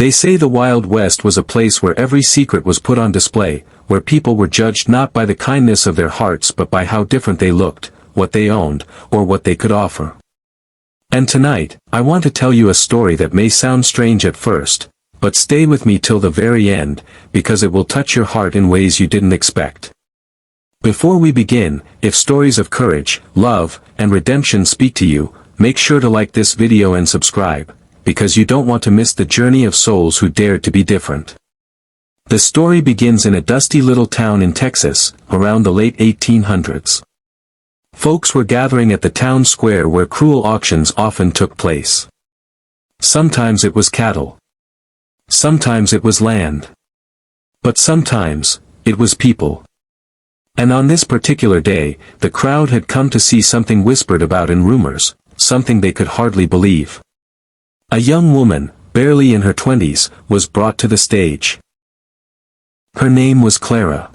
They say the Wild West was a place where every secret was put on display, where people were judged not by the kindness of their hearts but by how different they looked, what they owned, or what they could offer. And tonight, I want to tell you a story that may sound strange at first, but stay with me till the very end, because it will touch your heart in ways you didn't expect. Before we begin, if stories of courage, love, and redemption speak to you, make sure to like this video and subscribe, because you don't want to miss the journey of souls who dared to be different. The story begins in a dusty little town in Texas, around the late 1800s. Folks were gathering at the town square where cruel auctions often took place. Sometimes it was cattle. Sometimes it was land. But sometimes, it was people. And on this particular day, the crowd had come to see something whispered about in rumors, something they could hardly believe. A young woman, barely in her 20s, was brought to the stage. Her name was Clara.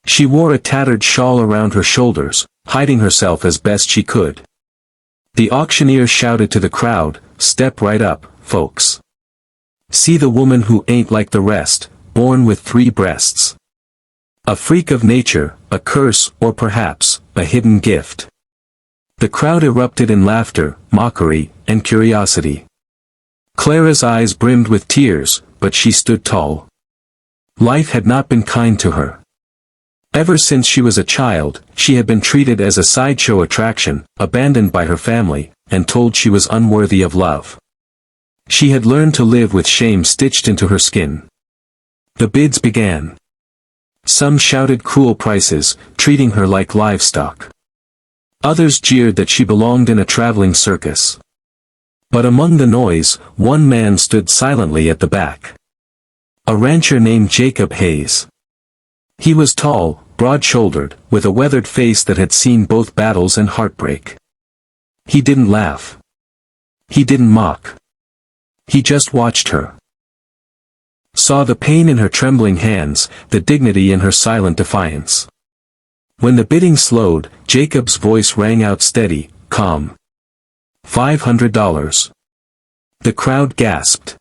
She wore a tattered shawl around her shoulders, hiding herself as best she could. The auctioneer shouted to the crowd, "Step right up, folks. See the woman who ain't like the rest, born with 3 breasts. A freak of nature, a curse, or perhaps, a hidden gift." The crowd erupted in laughter, mockery, and curiosity. Clara's eyes brimmed with tears, but she stood tall. Life had not been kind to her. Ever since she was a child, she had been treated as a sideshow attraction, abandoned by her family, and told she was unworthy of love. She had learned to live with shame stitched into her skin. The bids began. Some shouted cruel prices, treating her like livestock. Others jeered that she belonged in a traveling circus. But among the noise, one man stood silently at the back. A rancher named Jacob Hayes. He was tall, broad-shouldered, with a weathered face that had seen both battles and heartbreak. He didn't laugh. He didn't mock. He just watched her. Saw the pain in her trembling hands, the dignity in her silent defiance. When the bidding slowed, Jacob's voice rang out steady, calm. $500. The crowd gasped.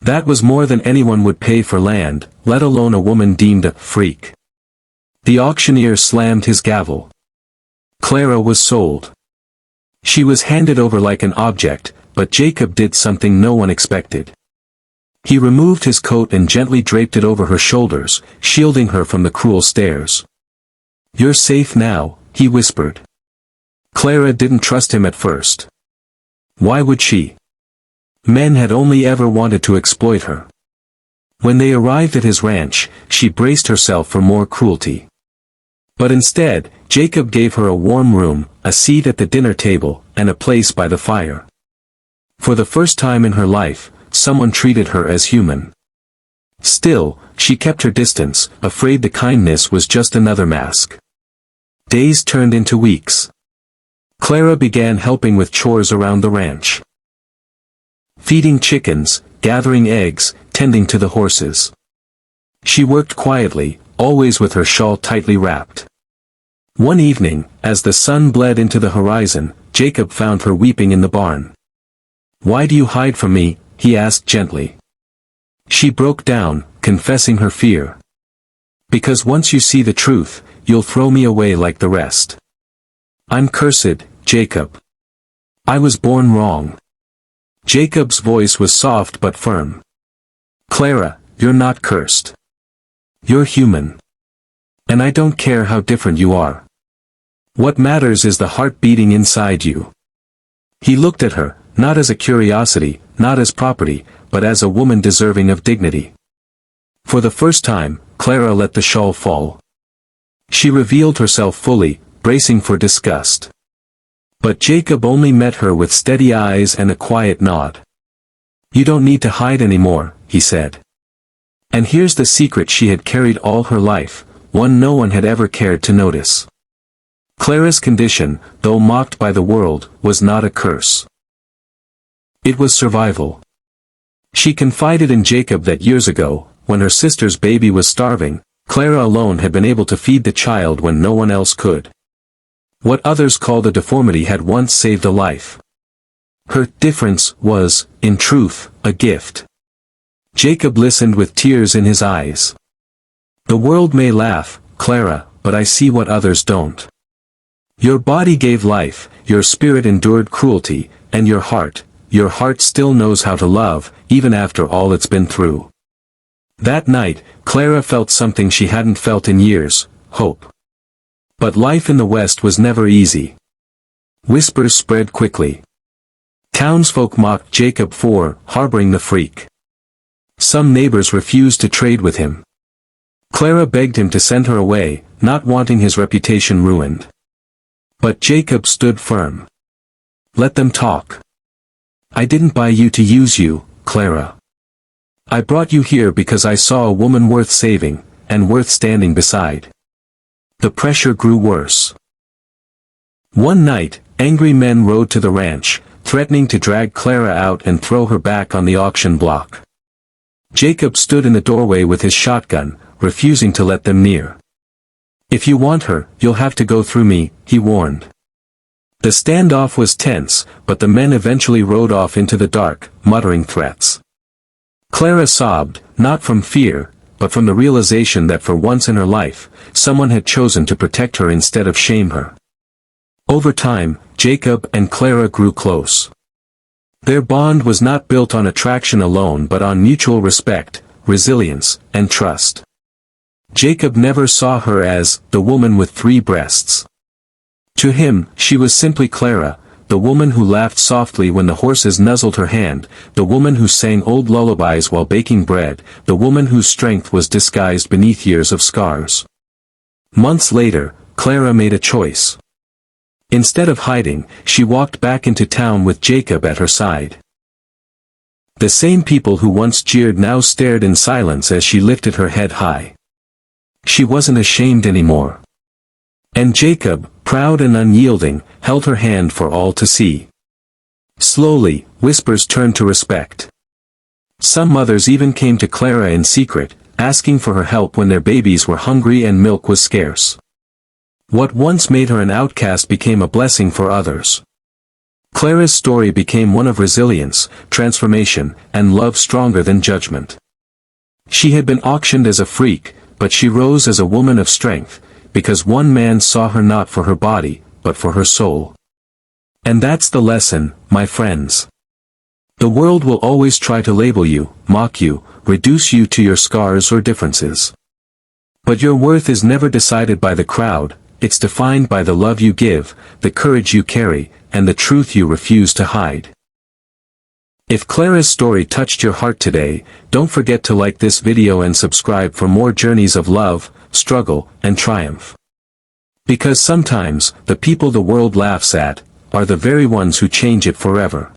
That was more than anyone would pay for land, let alone a woman deemed a freak. The auctioneer slammed his gavel. Clara was sold. She was handed over like an object, but Jacob did something no one expected. He removed his coat and gently draped it over her shoulders, shielding her from the cruel stares. "You're safe now," he whispered. Clara didn't trust him at first. Why would she? Men had only ever wanted to exploit her. When they arrived at his ranch, she braced herself for more cruelty. But instead, Jacob gave her a warm room, a seat at the dinner table, and a place by the fire. For the first time in her life, someone treated her as human. Still, she kept her distance, afraid the kindness was just another mask. Days turned into weeks. Clara began helping with chores around the ranch. Feeding chickens, gathering eggs, tending to the horses. She worked quietly, always with her shawl tightly wrapped. One evening, as the sun bled into the horizon, Jacob found her weeping in the barn. "Why do you hide from me?" he asked gently. She broke down, confessing her fear. "Because once you see the truth, you'll throw me away like the rest. I'm cursed, Jacob. I was born wrong." Jacob's voice was soft but firm. "Clara, you're not cursed. You're human. And I don't care how different you are. What matters is the heart beating inside you." He looked at her, not as a curiosity, not as property, but as a woman deserving of dignity. For the first time, Clara let the shawl fall. She revealed herself fully, bracing for disgust. But Jacob only met her with steady eyes and a quiet nod. "You don't need to hide anymore," he said. And here's the secret she had carried all her life, one no one had ever cared to notice. Clara's condition, though mocked by the world, was not a curse. It was survival. She confided in Jacob that years ago, when her sister's baby was starving, Clara alone had been able to feed the child when no one else could. What others called a deformity had once saved a life. Her difference was, in truth, a gift. Jacob listened with tears in his eyes. The world may laugh, Clara, but I see what others don't. Your body gave life, your spirit endured cruelty, and your heart still knows how to love, even after all it's been through. That night, Clara felt something she hadn't felt in years, hope. But life in the West was never easy. Whispers spread quickly. Townsfolk mocked Jacob for harboring the freak. Some neighbors refused to trade with him. Clara begged him to send her away, not wanting his reputation ruined. But Jacob stood firm. Let them talk. I didn't buy you to use you, Clara. I brought you here because I saw a woman worth saving, and worth standing beside. The pressure grew worse. One night, angry men rode to the ranch, threatening to drag Clara out and throw her back on the auction block. Jacob stood in the doorway with his shotgun, refusing to let them near. If you want her, you'll have to go through me, he warned. The standoff was tense, but the men eventually rode off into the dark, muttering threats. Clara sobbed, not from fear, but from the realization that for once in her life, someone had chosen to protect her instead of shame her. Over time, Jacob and Clara grew close. Their bond was not built on attraction alone but on mutual respect, resilience, and trust. Jacob never saw her as the woman with 3 breasts. To him, she was simply Clara, the woman who laughed softly when the horses nuzzled her hand, the woman who sang old lullabies while baking bread, the woman whose strength was disguised beneath years of scars. Months later, Clara made a choice. Instead of hiding, she walked back into town with Jacob at her side. The same people who once jeered now stared in silence as she lifted her head high. She wasn't ashamed anymore. And Jacob, proud and unyielding, held her hand for all to see. Slowly, whispers turned to respect. Some mothers even came to Clara in secret, asking for her help when their babies were hungry and milk was scarce. What once made her an outcast became a blessing for others. Clara's story became one of resilience, transformation, and love stronger than judgment. She had been auctioned as a freak, but she rose as a woman of strength, because one man saw her not for her body, but for her soul. And that's the lesson, my friends. The world will always try to label you, mock you, reduce you to your scars or differences. But your worth is never decided by the crowd, it's defined by the love you give, the courage you carry, and the truth you refuse to hide. If Clara's story touched your heart today, don't forget to like this video and subscribe for more journeys of love, struggle, and triumph. Because sometimes, the people the world laughs at, are the very ones who change it forever.